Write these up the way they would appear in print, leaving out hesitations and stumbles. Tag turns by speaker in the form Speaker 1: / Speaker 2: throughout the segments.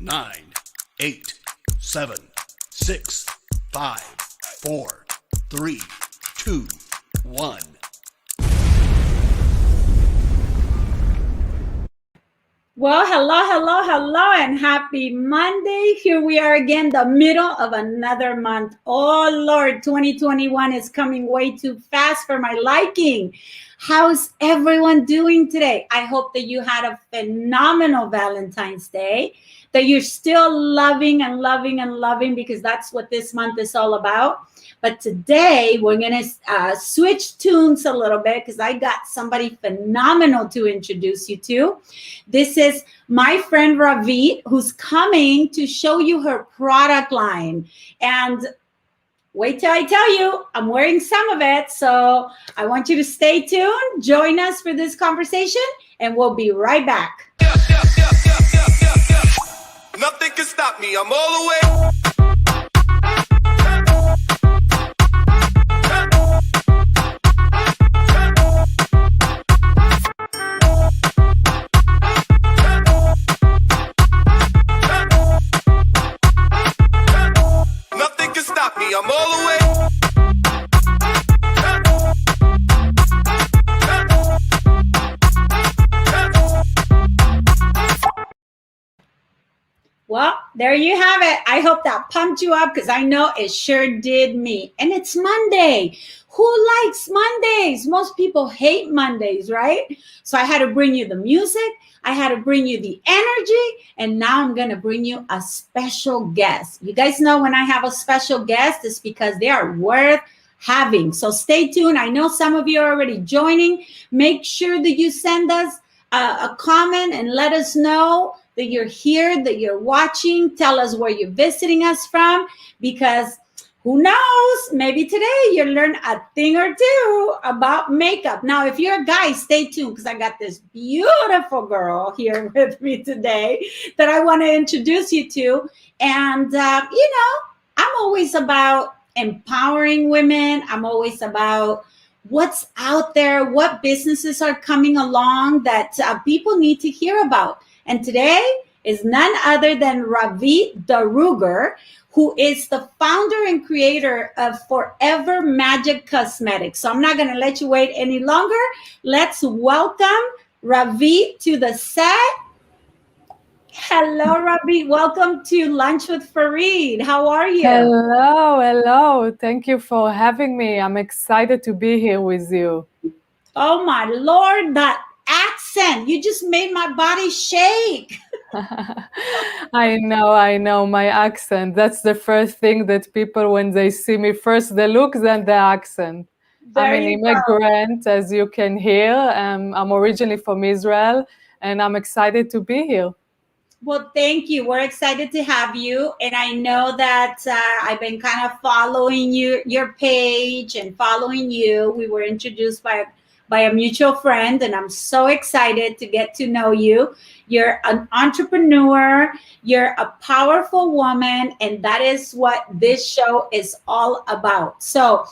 Speaker 1: 9, 8, 7, 6, 5, 4, 3, 2, 1.
Speaker 2: Well, hello, and happy Monday. Here we are again, the middle of another month. Oh, Lord, 2021 is coming way too fast for my liking. How's everyone doing today? I hope that you had a phenomenal Valentine's Day, that you're still loving and loving and loving, because that's what this month is all about. But today we're going to switch tunes a little bit, because I got somebody phenomenal to introduce you to. This is my friend RAVIT, who's coming to show you her product line. And wait till I tell you, I'm wearing some of it. So I want you to stay tuned. Join us for this conversation, and we'll be right back.
Speaker 3: Nothing can stop me. I'm all the way. I'm all the way.
Speaker 2: Well, there you have it. I hope that pumped you up, because I know it sure did me. And it's Monday. Who likes Mondays? Most people hate Mondays, right? So I had to bring you the music. I had to bring you the energy. And now I'm going to bring you a special guest. You guys know when I have a special guest, it's because they are worth having. So stay tuned. I know some of you are already joining. Make sure that you send us a comment and let us know that you're here, that you're watching. Tell us where you're visiting us from, because who knows, maybe today you'll learn a thing or two about makeup. Now, if you're a guy, stay tuned, because I got this beautiful girl here with me today that I want to introduce you to. And, I'm always about empowering women. I'm always about what's out there, what businesses are coming along that people need to hear about. And today is none other than RAVIT Darougar, who is the founder and creator of Forever Magic Cosmetics. So I'm not going to let you wait any longer. Let's welcome RAVIT to the set. Hello, RAVIT. Welcome to Lunch with Faride. How are you?
Speaker 4: Hello. Thank you for having me. I'm excited to be here with you.
Speaker 2: Oh, my Lord, that accent. You just made my body shake.
Speaker 4: I know my accent. That's the first thing that people, when they see me, first the look, then the accent. I'm an immigrant, as you can hear. I'm originally from Israel, and I'm excited to be here.
Speaker 2: Well, thank you. We're excited to have you. And I know that I've been kind of following your page and following you. We were introduced by a mutual friend, and I'm so excited to get to know you. You're an entrepreneur, you're a powerful woman, and that is what this show is all about. So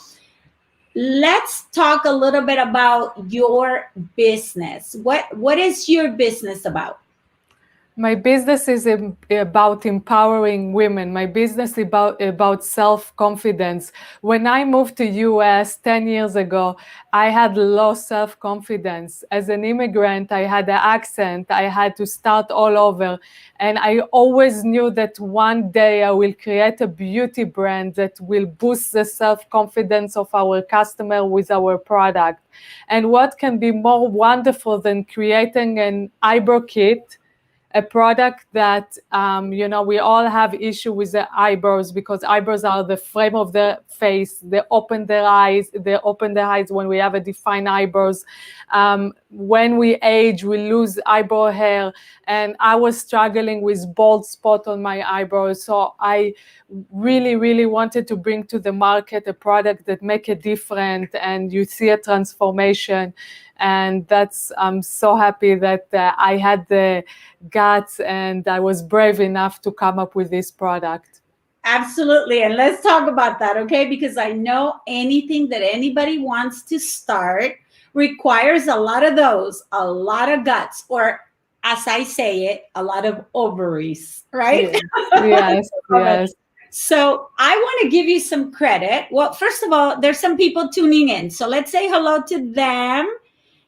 Speaker 2: let's talk a little bit about your business. What is your business about?
Speaker 4: My business is about empowering women. My business is about self-confidence. When I moved to US 10 years ago, I had low self-confidence. As an immigrant, I had an accent. I had to start all over. And I always knew that one day I will create a beauty brand that will boost the self-confidence of our customer with our product. And what can be more wonderful than creating an eyebrow kit, a product that, we all have issue with the eyebrows, because eyebrows are the frame of the face. They open their eyes when we have a defined eyebrows. When we age, we lose eyebrow hair. And I was struggling with bald spot on my eyebrows. So I really, really wanted to bring to the market a product that make a difference, and you see a transformation. And I'm so happy that I had the guts and I was brave enough to come up with this product.
Speaker 2: Absolutely. And let's talk about that, okay? Because I know anything that anybody wants to start requires a lot of guts, or as I say it, a lot of ovaries, right?
Speaker 4: Yes, yes, yes.
Speaker 2: So I want to give you some credit. Well, first of all, there's some people tuning in. So let's say hello to them.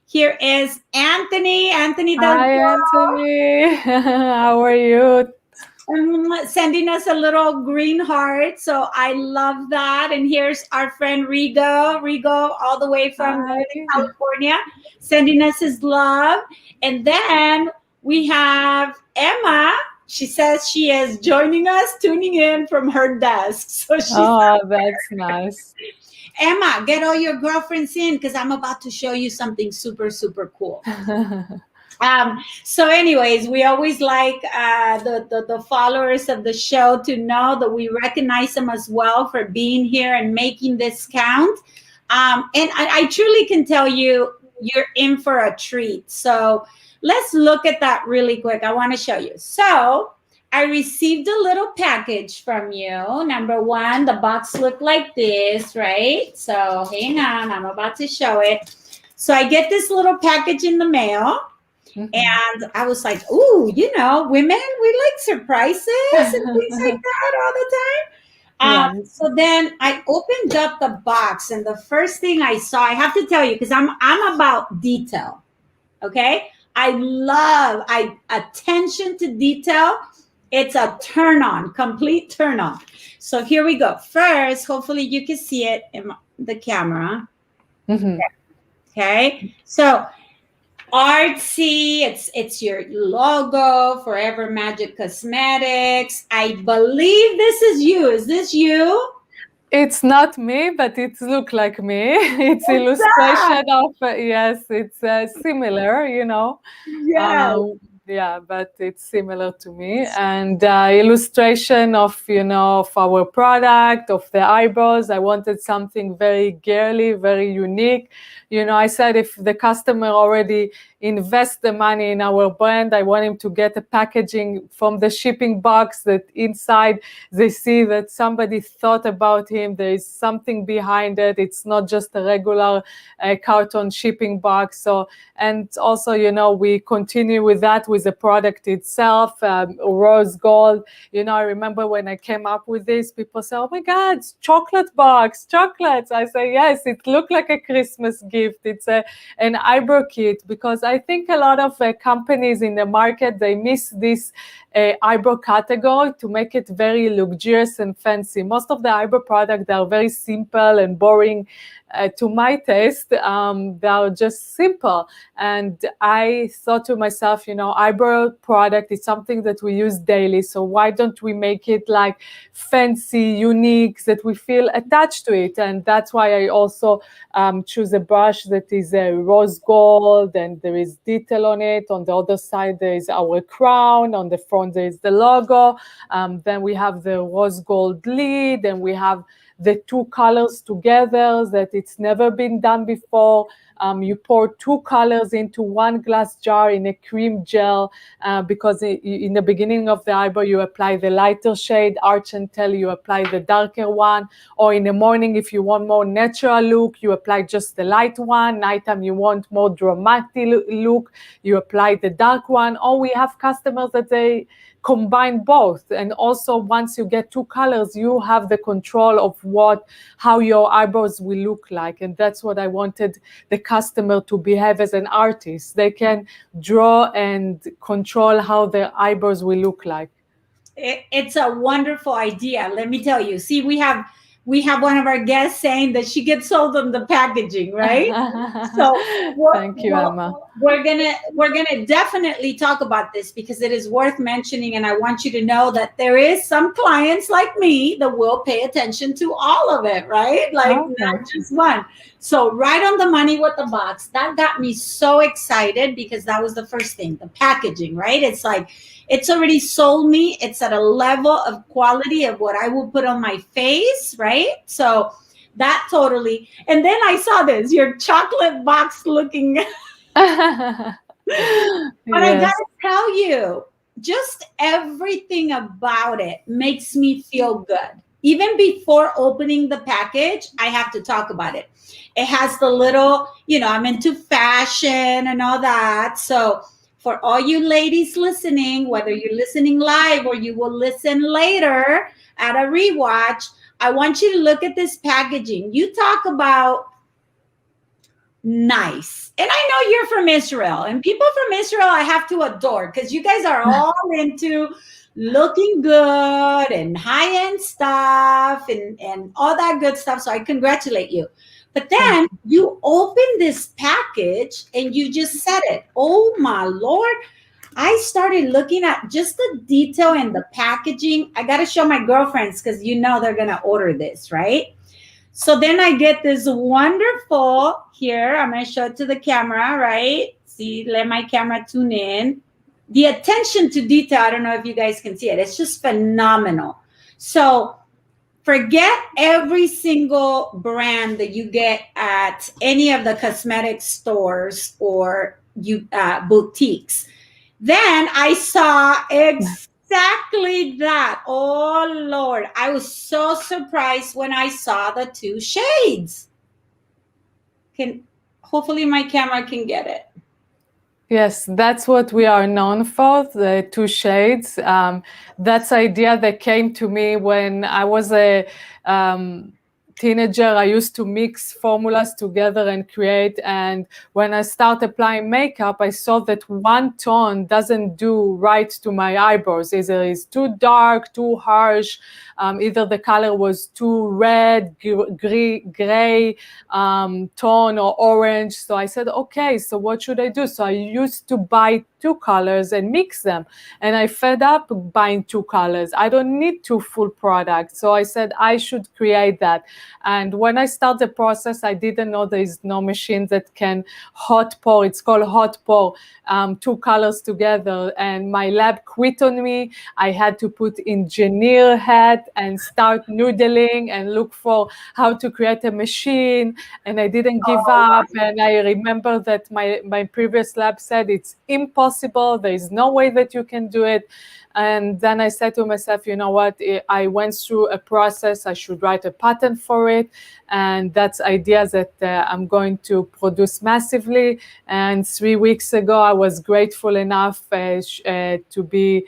Speaker 2: Here is Anthony. Anthony
Speaker 4: Hi, Anthony. How are you?
Speaker 2: sending us a little green heart. So I love that. And here's our friend Rigo. Rigo, all the way from
Speaker 4: Hi.
Speaker 2: California, sending us his love. And then we have Emma. She says she is joining us, tuning in from her desk. So she's
Speaker 4: That's nice.
Speaker 2: Emma, get all your girlfriends in because I'm about to show you something super, super cool. So anyways, we always like the followers of the show to know that we recognize them as well for being here and making this count. And I truly can tell you, you're in for a treat. So let's look at that really quick. I want to show you. So I received a little package from you. Number one, the box looked like this, right? So hang on, I'm about to show it. So I get this little package in the mail. Mm-hmm. And I was like, ooh, you know, women, we like surprises and things like that all the time. So then I opened up the box, and the first thing I saw, I have to tell you, because I'm about detail. Okay. I attention to detail. It's a turn on, complete turn on. So here we go. First, hopefully you can see it in the camera. Mm-hmm. Okay. So artsy, it's your logo, Forever Magic Cosmetics. I believe this is you. Is this you?
Speaker 4: It's not me, but it looks like me. It's illustration of, yes, it's similar, you know.
Speaker 2: Yes.
Speaker 4: Yeah, but it's similar to me. And illustration of, you know, of our product, of the eyebrows. I wanted something very girly, very unique. You know, I said if the customer already invests the money in our brand, I want him to get a packaging from the shipping box that inside they see that somebody thought about him. There is something behind it. It's not just a regular carton shipping box. So, and also, you know, we continue with that with the product itself, rose gold. You know, I remember when I came up with this, people say, oh my God, it's chocolate box, chocolates. I say, yes, it looked like a Christmas gift. It's an eyebrow kit, because I think a lot of companies in the market, they miss this eyebrow category to make it very luxurious and fancy. Most of the eyebrow products, they are very simple and boring. To my taste, they are just simple. And I thought to myself, you know, eyebrow product is something that we use daily. So why don't we make it like fancy, unique, that we feel attached to it? And that's why I also choose a brush that is a rose gold, and there is detail on it. On the other side, there is our crown. On the front, there is the logo. Then we have the rose gold lid, and we have the two colors together that it's never been done before. You pour two colors into one glass jar in a cream gel, because in the beginning of the eyebrow, you apply the lighter shade, arch and tail, you apply the darker one, or in the morning, if you want more natural look, you apply just the light one. Nighttime, you want more dramatic look, you apply the dark one. Or we have customers that they combine both. And also, once you get two colors, you have the control of how your eyebrows will look like. And that's what I wanted the customer to behave as an artist. They can draw and control how their eyebrows will look like.
Speaker 2: It's a wonderful idea. Let me tell you. See, we have one of our guests saying that she gets sold on the packaging, right? So
Speaker 4: thank you, Emma.
Speaker 2: We're gonna definitely talk about this, because it is worth mentioning, and I want you to know that there is some clients like me that will pay attention to all of it, right? Like not just one. So right on the money with the box. That got me so excited, because that was the first thing, the packaging, right? It's like, it's already sold me. It's at a level of quality of what I will put on my face, right? So that totally. And then I saw this, your chocolate box looking. But yes. I gotta tell you, just everything about it makes me feel good. Even before opening the package, I have to talk about it. It has the little, you know, I'm into fashion and all that. So for all you ladies listening, whether you're listening live or you will listen later at a rewatch, I want you to look at this packaging. You talk about nice. And I know you're from Israel, and people from Israel I have to adore because you guys are all into looking good and high-end stuff and all that good stuff. So I congratulate you. But then you open this package and you just said it. Oh my Lord. I started looking at just the detail and the packaging. I got to show my girlfriends because you know they're going to order this, right? So then I get this wonderful here. I'm going to show it to the camera, right? See, let my camera tune in. The attention to detail, I don't know if you guys can see it. It's just phenomenal. So forget every single brand that you get at any of the cosmetic stores or boutiques. Then I saw exactly that. Oh, Lord. I was so surprised when I saw the two shades. Hopefully my camera can get it.
Speaker 4: Yes, that's what we are known for, the two shades. That's idea that came to me when I was a teenager. I used to mix formulas together and create. And when I start applying makeup, I saw that one tone doesn't do right to my eyebrows. Either it's too dark, too harsh. Either the color was too red, gray tone or orange. So I said, okay, so what should I do? So I used to buy two colors and mix them. And I fed up buying two colors. I don't need two full products. So I said I should create that. And when I start the process, I didn't know there is no machine that can hot pour. It's called hot pour, two colors together. And my lab quit on me. I had to put engineer hat and start noodling and look for how to create a machine. And I didn't give up. And I remember that my previous lab said it's impossible. There is no way that you can do it. And then I said to myself, you know what? I went through a process. I should write a patent for it. And that's ideas that I'm going to produce massively. And 3 weeks ago, I was grateful enough to be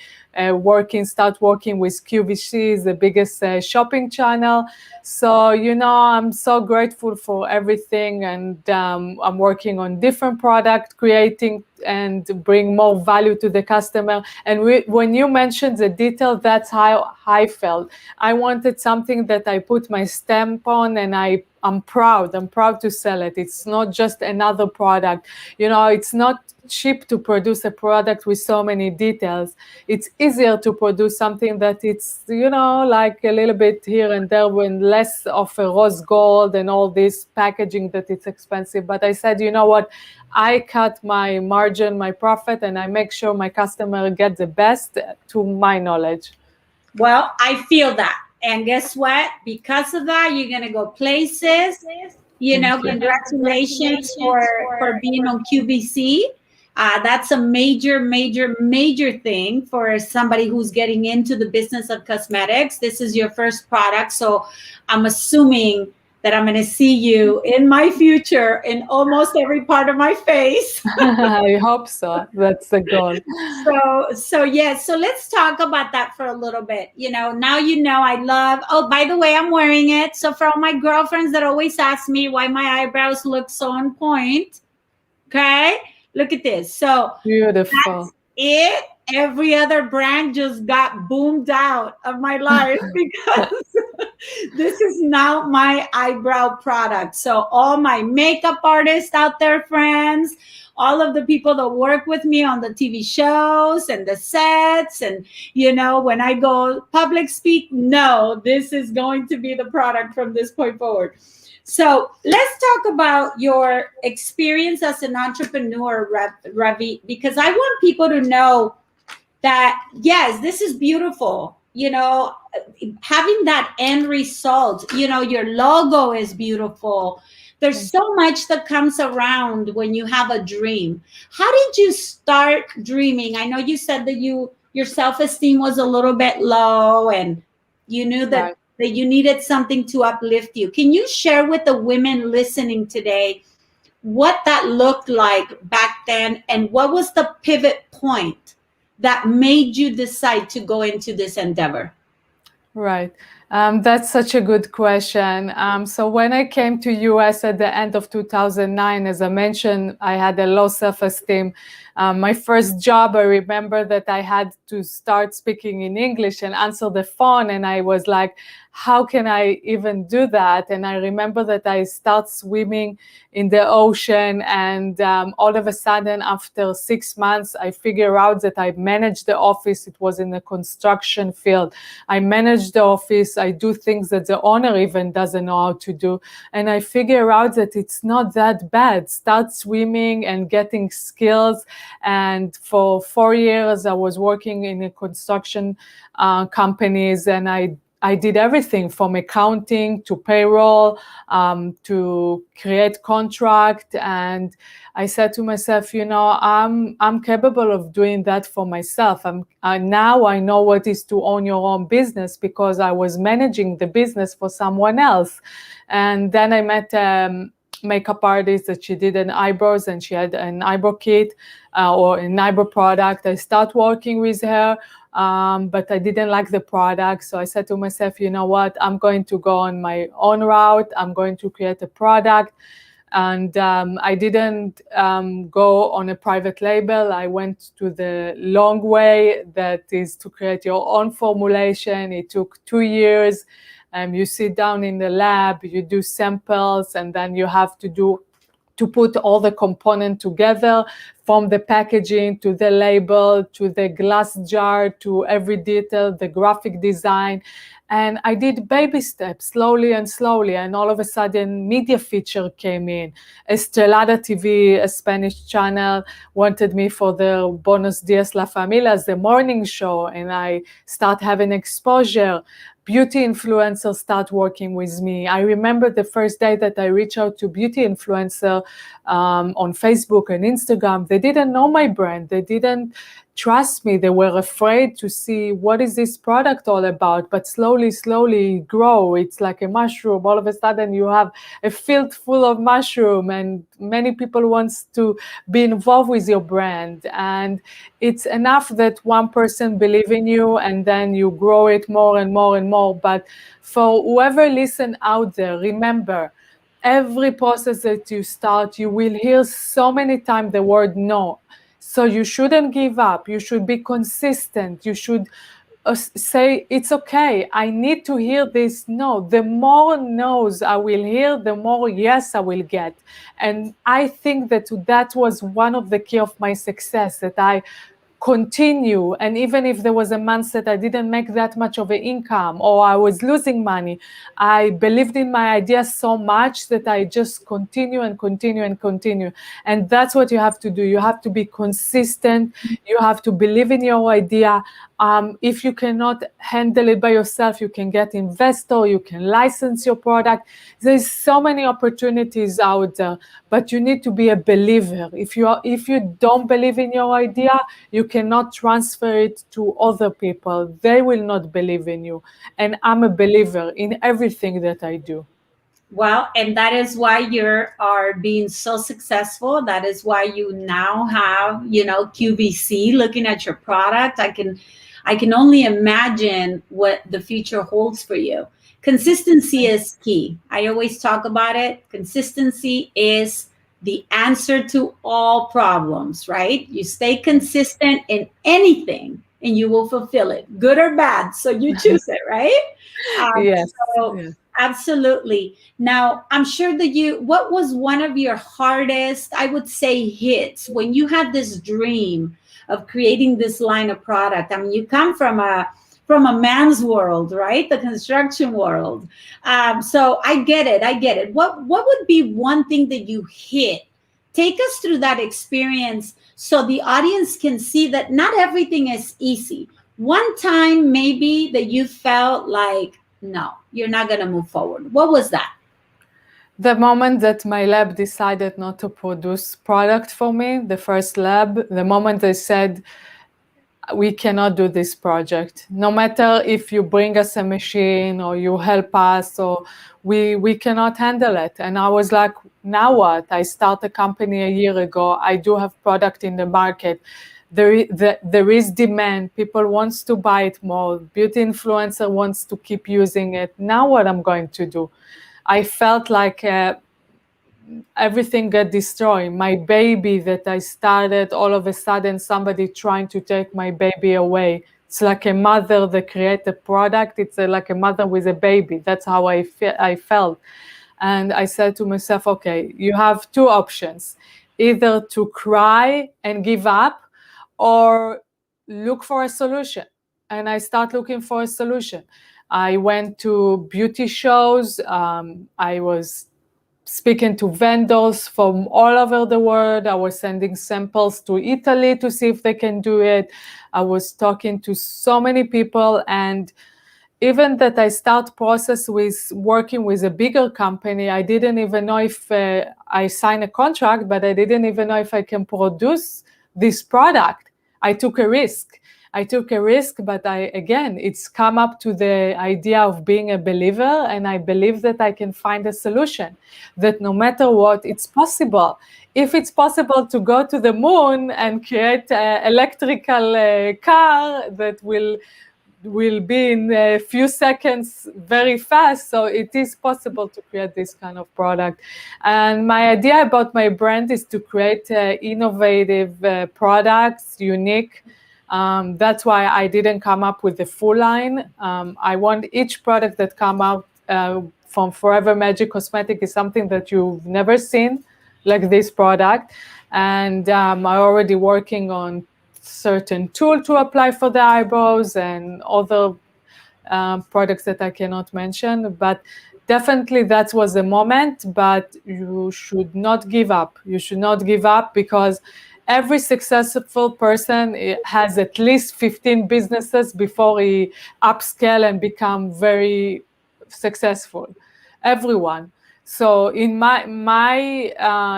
Speaker 4: start working with QVC, the biggest shopping channel. So, you know, I'm so grateful for everything. And I'm working on different product, creating and bring more value to the customer. And when you mentioned the detail, that's how I felt. I wanted something that I put my stamp on, and I'm proud. I'm proud to sell it. It's not just another product. You know, it's not cheap to produce a product with so many details. It's easier to produce something that it's, you know, like a little bit here and there with less of a rose gold and all this packaging that it's expensive. But I said, you know what? I cut my margin, my profit, and I make sure my customer get the best to my knowledge.
Speaker 2: Well, I feel that. And guess what? Because of that, you're going to go places. You know, congratulations for being on QVC. That's a major, major, major thing for somebody who's getting into the business of cosmetics. This is your first product. So I'm assuming that I'm going to see you in my future in almost every part of my face.
Speaker 4: I hope so. That's the goal.
Speaker 2: So yes. So let's talk about that for a little bit. You know, now you know I love, oh, by the way, I'm wearing it. So for all my girlfriends that always ask me why my eyebrows look so on point, okay, look at this. So
Speaker 4: beautiful.
Speaker 2: That's it. Every other brand just got boomed out of my life because this is now my eyebrow product. So all my makeup artists out there, friends, all of the people that work with me on the TV shows and the sets, and, you know, when I go public speak, no, this is going to be the product from this point forward. So let's talk about your experience as an entrepreneur, Ravi, because I want people to know that, yes, this is beautiful. You know, having that end result, you know, your logo is beautiful. There's so much that comes around when you have a dream. How did you start dreaming? I know you said that your self-esteem was a little bit low and you knew that, that you needed something to uplift you. Can you share with the women listening today what that looked like back then, and what was the pivot point that made you decide to go into this endeavor?
Speaker 4: Right. That's such a good question. So when I came to US at the end of 2009, as I mentioned, I had a low self-esteem. My first job, I remember that I had to start speaking in English and answer the phone. And I was like, how can I even do that? And I remember that I start swimming in the ocean. And all of a sudden, after 6 months, I figure out that I managed the office. It was in the construction field. I manage the office. I do things that the owner even doesn't know how to do. And I figure out that it's not that bad. Start swimming and getting skills. And for 4 years, I was working in a construction companies, and I did everything from accounting to payroll, to create contract. And I said to myself, I'm capable of doing that for myself. Now I know what is to own your own business, because I was managing the business for someone else. And then I met makeup artist that she did an eyebrows, and she had an eyebrow kit or an eyebrow product. I start working with her. But I didn't like the product. So I said to myself, you know what, I'm going to go on my own route. I'm going to create a product. And I didn't go on a private label. I went to the long way, that is to create your own formulation. It took 2 years. You sit down in the lab, you do samples, and then you have to put all the components together, from the packaging to the label to the glass jar to every detail, the graphic design. And I did baby steps, slowly and slowly. And all of a sudden, media feature came in. Estrelada TV, a Spanish channel, wanted me for their Buenos Dias La Familias, the morning show. And I start having exposure. Beauty influencers start working with me. I remember the first day that I reached out to beauty influencer on Facebook and Instagram. They didn't know my brand. They didn't trust me. They were afraid to see what is this product all about. But slowly grow. It's like a mushroom. All of a sudden you have a field full of mushroom, and many people want to be involved with your brand. And it's enough that one person believe in you, and then you grow it more and more and more. But for whoever listen out there, remember, every process that you start, you will hear so many times the word no. So you shouldn't give up. You should be consistent. You should say, it's okay, I need to hear this no. The more no's I will hear, the more yes I will get. And I think that was one of the key of my success, that I continue. And even if there was a month that I didn't make that much of an income, or I was losing money, I believed in my idea so much that I just continue and continue and continue. And that's what you have to do. You have to be consistent. You have to believe in your idea. If you cannot handle it by yourself, you can get investor, you can license your product. There's so many opportunities out there, but you need to be a believer. If you don't believe in your idea, you cannot transfer it to other people. They will not believe in you. And I'm a believer in everything that I do.
Speaker 2: Well, and that is why you are being so successful. That is why you now have, QVC looking at your product. I can only imagine what the future holds for you. Consistency is key. I always talk about it. Consistency is the answer to all problems, right? You stay consistent in anything and you will fulfill it, good or bad. So you choose it, right?
Speaker 4: Yes.
Speaker 2: So
Speaker 4: Yes.
Speaker 2: absolutely. Now, I'm sure that what was one of your hardest, I would say, hits when you had this dream of creating this line of product? I mean, you come from a man's world, right? The construction world. So I get it. What would be one thing that you hit? Take us through that experience so the audience can see that not everything is easy. One time maybe that you felt like, no, you're not going to move forward. What was that?
Speaker 4: The moment that my lab decided not to produce product for me, the first lab, the moment they said, we cannot do this project. No matter if you bring us a machine or you help us, or we cannot handle it. And I was like, now what? I started a company a year ago. I do have product in the market. There is demand. People wants to buy it more. Beauty influencer wants to keep using it. Now what I'm going to do? I felt like everything got destroyed. My baby that I started, all of a sudden somebody trying to take my baby away. It's like a mother that creates a product. It's like a mother with a baby. That's how I felt. And I said to myself, okay, you have two options, either to cry and give up or look for a solution. And I start looking for a solution. I went to beauty shows. I was speaking to vendors from all over the world. I was sending samples to Italy to see if they can do it. I was talking to so many people, and even that I start process with working with a bigger company, I didn't even know if I signed a contract, but I didn't even know if I can produce this product. I took a risk. But it's come up to the idea of being a believer, and I believe that I can find a solution, that no matter what, it's possible. If it's possible to go to the moon and create an electrical car that will be in a few seconds very fast, so it is possible to create this kind of product. And my idea about my brand is to create innovative products, unique. That's why I didn't come up with the full line. I want each product that come out from Forever Magic Cosmetic is something that you've never seen, like this product. And I'm already working on certain tool to apply for the eyebrows and other products that I cannot mention. But definitely that was a moment, but you should not give up. You should not give up, because every successful person has at least 15 businesses before he upscale and become very successful. Everyone. So in my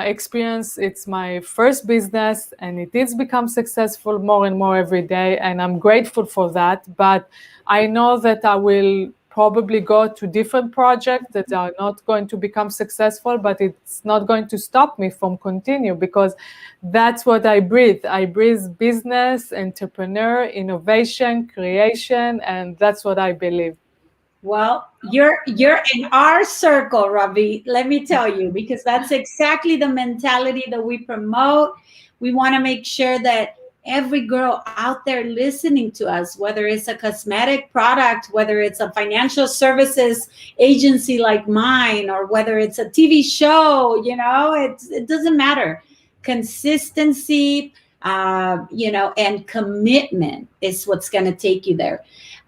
Speaker 4: experience, it's my first business, and it is become successful more and more every day, and I'm grateful for that. But I know that I will probably go to different projects that are not going to become successful, but it's not going to stop me from continue, because that's what I breathe. I breathe business, entrepreneur, innovation, creation, and that's what I believe.
Speaker 2: Well, you're in our circle, Ravi. Let me tell you, because that's exactly the mentality that we promote. We want to make sure that every girl out there listening to us, whether it's a cosmetic product, whether it's a financial services agency like mine, or whether it's a TV show, it doesn't matter. Consistency, and commitment is what's going to take you there.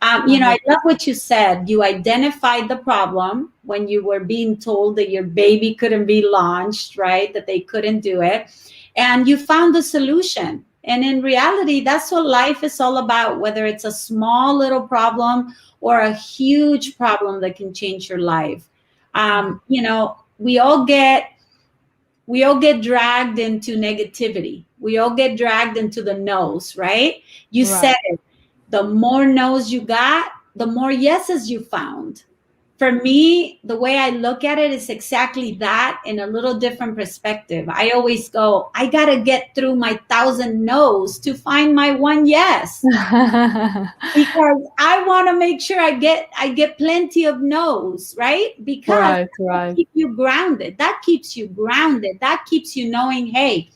Speaker 2: I love what you said. You identified the problem when you were being told that your baby couldn't be launched, right? That they couldn't do it. And you found the solution. And in reality, that's what life is all about, whether it's a small little problem or a huge problem that can change your life. We all get dragged into negativity. We all get dragged into the no's, right? You said it. The more no's you got, the more yeses you found. For me, the way I look at it is exactly that, in a little different perspective. I always go, I got to get through my 1,000 no's to find my one yes. Because I want to make sure I get plenty of no's, right? Because that keeps you grounded. That keeps you grounded. That keeps you knowing, hey,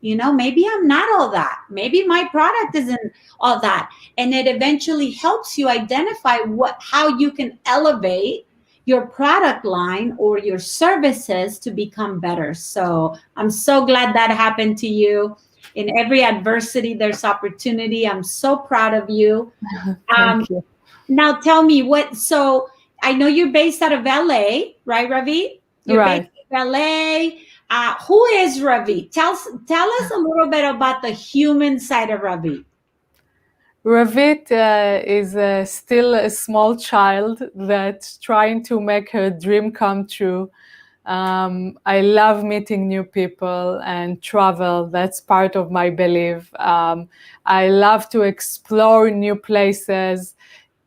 Speaker 2: maybe I'm not all that. Maybe my product isn't all that. And it eventually helps you identify how you can elevate your product line or your services to become better. So I'm so glad that happened to you. In every adversity, there's opportunity. I'm so proud of you.
Speaker 4: Thank you.
Speaker 2: Now tell me so I know you're based out of LA, right, Ravi? You're based out of LA. Who is Ravit? Tell us a little bit about the human side of Ravit.
Speaker 4: Ravit is still a small child that's trying to make her dream come true. I love meeting new people and travel. That's part of my belief. I love to explore new places,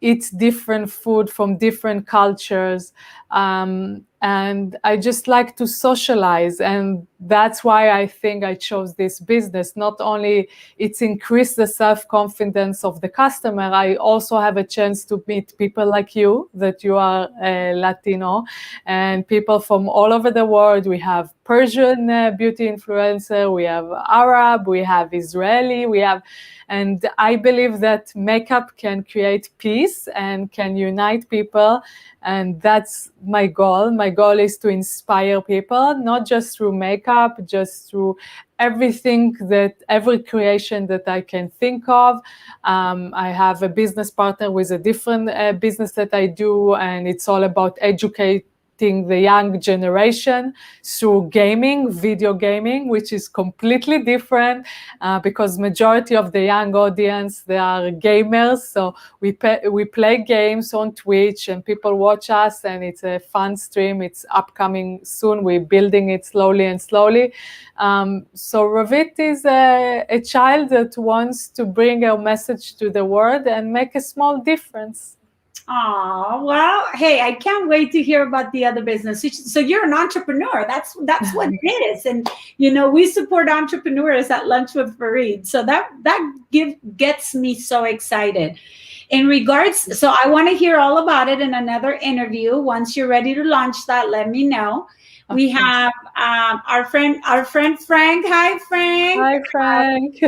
Speaker 4: eat different food from different cultures. And I just like to socialize. And that's why I think I chose this business. Not only it's increased the self-confidence of the customer, I also have a chance to meet people like you, that you are Latino, and people from all over the world. We have Persian beauty influencer, we have Arab, we have Israeli, and I believe that makeup can create peace and can unite people. And that's my goal. My goal is to inspire people, not just through makeup, just through every creation that I can think of. I have a business partner with a different business that I do, and it's all about educating the young generation through gaming, video gaming, which is completely different because majority of the young audience, they are gamers. So we play games on Twitch and people watch us, and it's a fun stream. It's upcoming soon. We're building it slowly and slowly. So RAVIT is a child that wants to bring a message to the world and make a small difference.
Speaker 2: Oh, well, hey, I can't wait to hear about the other business. So you're an entrepreneur. That's what it is. And we support entrepreneurs at Lunch with Faride. So that gets me so excited. In regards, so I want to hear all about it in another interview. Once you're ready to launch that, let me know. We have our friend Frank. Hi, Frank.
Speaker 4: Hi, Frank.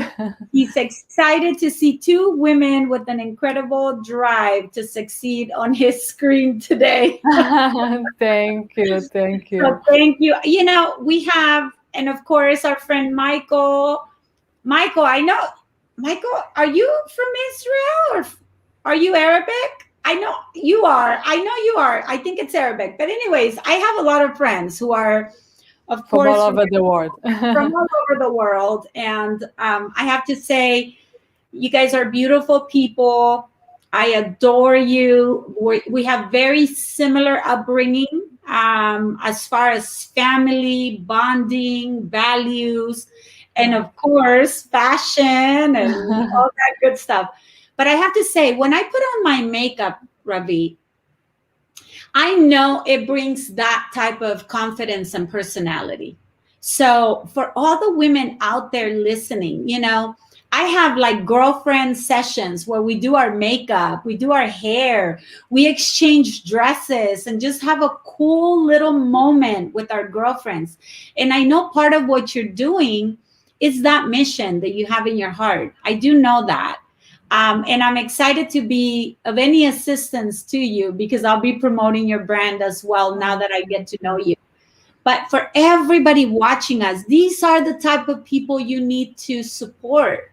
Speaker 2: He's excited to see two women with an incredible drive to succeed on his screen today.
Speaker 4: Thank you. Thank you.
Speaker 2: So thank you. We have, and of course, our friend Michael. Michael, Michael, are you from Israel or are you Arabic? I know you are. I think it's Arabic. But anyways, I have a lot of friends who are, of course,
Speaker 4: from all over the world.
Speaker 2: From all over the world. And I have to say, you guys are beautiful people. I adore you. We have very similar upbringing as far as family, bonding, values, and of course, fashion and all that good stuff. But I have to say, when I put on my makeup, Ravi, I know it brings that type of confidence and personality. So for all the women out there listening, I have like girlfriend sessions where we do our makeup, we do our hair, we exchange dresses and just have a cool little moment with our girlfriends. And I know part of what you're doing is that mission that you have in your heart. I do know that. And I'm excited to be of any assistance to you because I'll be promoting your brand as well now that I get to know you. But for everybody watching us, these are the type of people you need to support.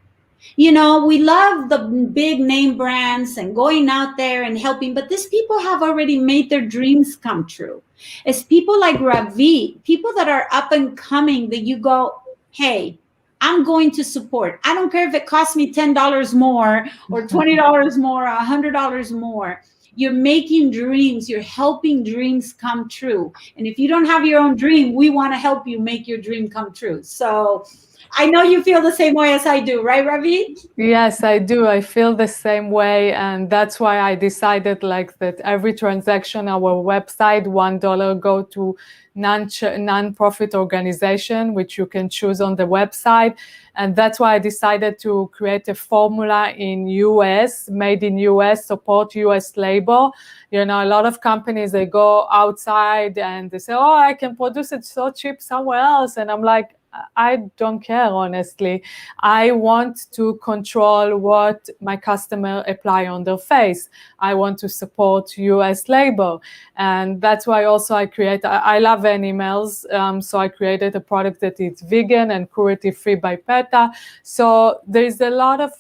Speaker 2: We love the big name brands and going out there and helping, but these people have already made their dreams come true. It's people like Ravi, people that are up and coming that you go, hey, I'm going to support. I don't care if it costs me $10 more or $20 more or $100 more. You're making dreams. You're helping dreams come true. And if you don't have your own dream, we want to help you make your dream come true. So I know you feel the same way as I do, right, Ravi?
Speaker 4: Yes, I do. I feel the same way. And that's why I decided that every transaction, our website, $1 go to non-profit organization, which you can choose on the website. And that's why I decided to create a formula in US, made in US, support US labor. A lot of companies, they go outside and they say, oh, I can produce it so cheap somewhere else. And I'm like, I don't care, honestly. I want to control what my customer apply on their face. I want to support US labor. And that's why also I love animals. So I created a product that is vegan and cruelty-free by PETA. So there's a lot of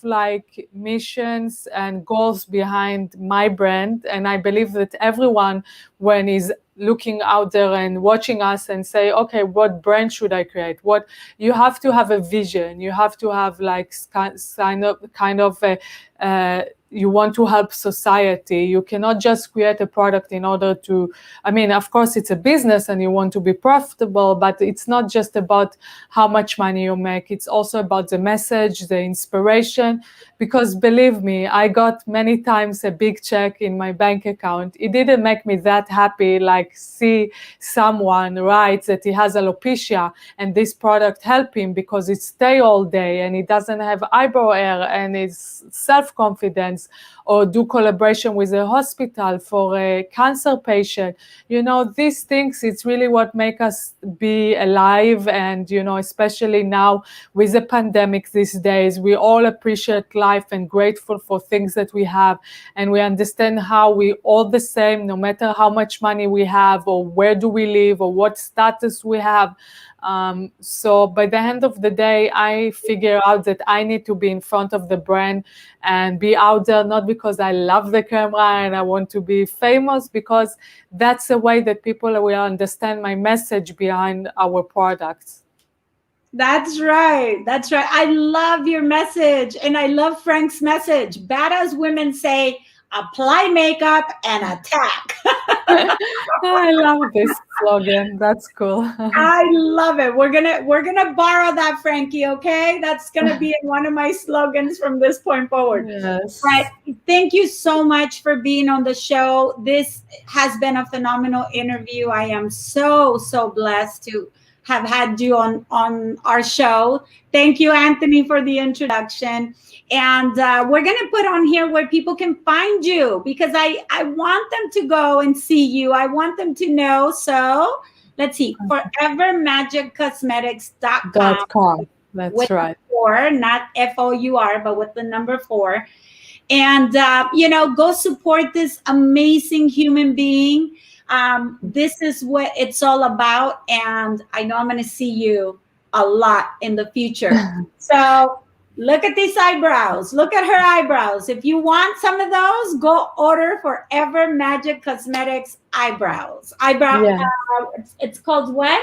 Speaker 4: missions and goals behind my brand. And I believe that everyone, when is looking out there and watching us and say, okay, what brand should I create? What you have to have a vision. You have to have kind of a you want to help society. You cannot just create a product in order to, I mean, of course it's a business and you want to be profitable, but it's not just about how much money you make. It's also about the message, the inspiration, because believe me, I got many times a big check in my bank account. It didn't make me that happy, like see someone writes that he has alopecia and this product help him because it stay all day and he doesn't have eyebrow hair and it's self-confidence, or do collaboration with a hospital for a cancer patient. You know, these things, it's really what make us be alive. And, you know, especially now with the pandemic these days, we all appreciate life and grateful for things that we have. And we understand how we all the same, no matter how much money we have or where do we live or what status we have. So by the end of the day, I figure out that I need to be in front of the brand and be out there, not because I love the camera and I want to be famous, because that's the way that people will understand my message behind our products.
Speaker 2: That's right. That's right. I love your message. And I love Frank's message. Badass women say, apply makeup and attack.
Speaker 4: I love this slogan. That's cool.
Speaker 2: I love it. We're gonna borrow that, Frankie. Okay, that's gonna be one of my slogans from this point forward.
Speaker 4: Yes.
Speaker 2: Right. Thank you so much for being on the show. This has been a phenomenal interview. I am so blessed to have had you on our show. Thank you, Anthony, for the introduction. And we're going to put on here where people can find you, because I want them to go and see you. I want them to know. So let's see, forevermagiccosmetics.com.
Speaker 4: That's
Speaker 2: with
Speaker 4: right.
Speaker 2: 4, not FOUR, but with the number 4. And, you know, go support this amazing human being. This is what it's all about. And I know I'm going to see you a lot in the future. So look at these eyebrows. Look at her eyebrows. If you want some of those, go order Forever Magic Cosmetics eyebrows.
Speaker 4: Yeah.
Speaker 2: It's called what?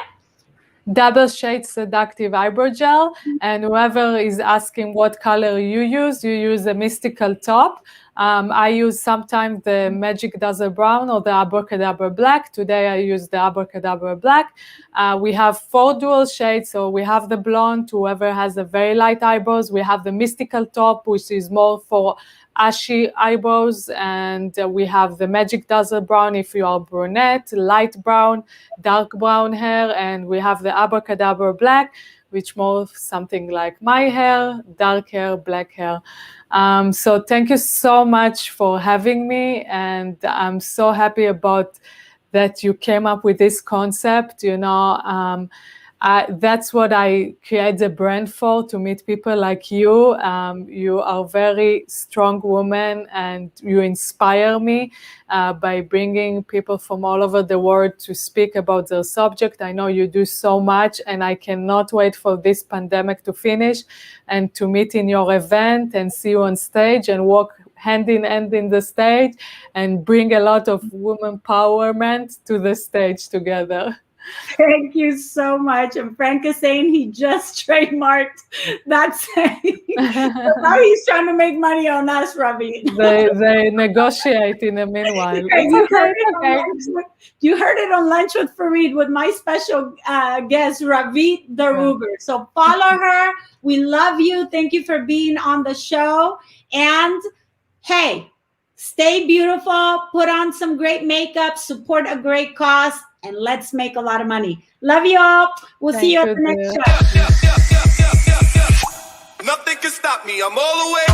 Speaker 4: Double Shade Seductive Eyebrow Gel. And whoever is asking what color you use a mystical top. I use sometimes the Magic Dazzle Brown or the Abracadabra Black. Today I use the Abracadabra Black. We have 4 dual shades. So we have the blonde, whoever has a very light eyebrows. We have the mystical top, which is more for ashy eyebrows. And we have the Magic Dazzle Brown if you are brunette, light brown, dark brown hair. And we have the Abracadabra Black, which more something like my hair, dark hair, black hair. So thank you so much for having me. And I'm so happy about that you came up with this concept. You know, that's what I create the brand for, to meet people like you. You are a very strong woman and you inspire me by bringing people from all over the world to speak about their subject. I know you do so much, and I cannot wait for this pandemic to finish and to meet in your event and see you on stage and walk hand in hand in the stage and bring a lot of women empowerment to the stage together.
Speaker 2: Thank you so much. And Frank is saying he just trademarked that saying. So now he's trying to make money on us, Ravi.
Speaker 4: They negotiate in the meanwhile.
Speaker 2: You heard it on Lunch with Faride with my special guest, RAVIT DAROUGAR. So follow her. We love you. Thank you for being on the show. And hey, stay beautiful. Put on some great makeup. Support a great cause. And let's make a lot of money. Love you all. We'll see you at the next show.
Speaker 3: Nothing can stop me. I'm all the way.